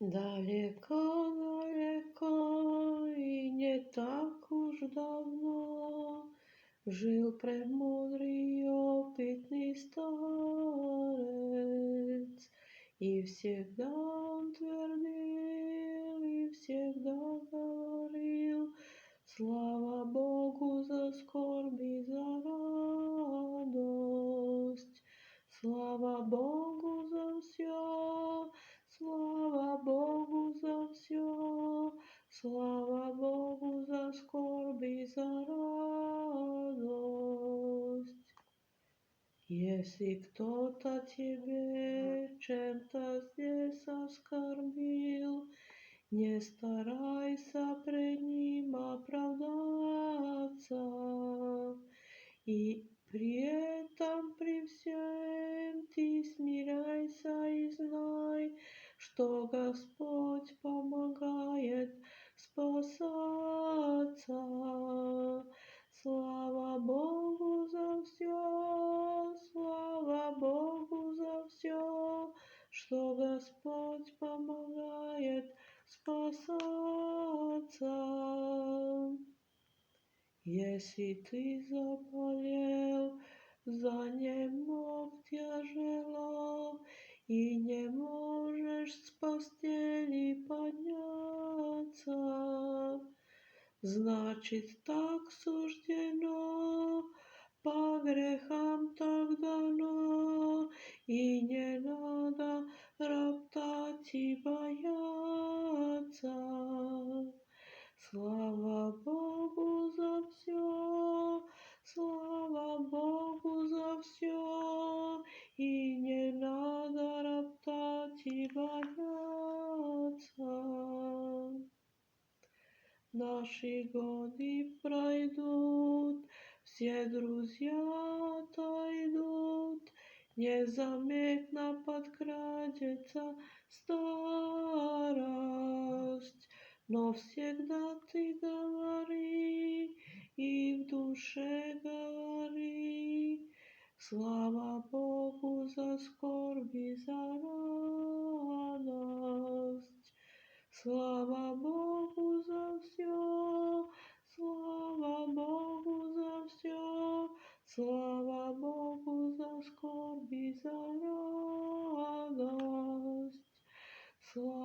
Далеко, далеко и не так уж давно жил премудрый и опытный старец, и всегда он твердил, и всегда говорил: слава Богу за скорбь и за радость, слава Богу за все, слава Богу за все, слава Богу за скорбь и за радость. Если кто-то тебе чем-то здесь оскорбил, не старайся пред ним оправдаться, и при этом, при всем ты смиряйся и знай, что Господь помогает спасаться. Слава Богу за все, слава Богу за все, что Господь помогает спасаться. Если ты заболел, занемог тяжело и не можешь с постели подняться, значит, так суждено, по грехам так дано, и не надо роптать и бояться. Слава Богу за все, слава Богу за все, и не надо роптать и бояться. Наши годы пройдут, все друзья отойдут, незаметно подкрадется старость. Но всегда ты говори и в душе говори: слава Богу за скорбь и за радость. Слава Богу за все, слава Богу за все, слава Богу за скорбь и за радость. Слава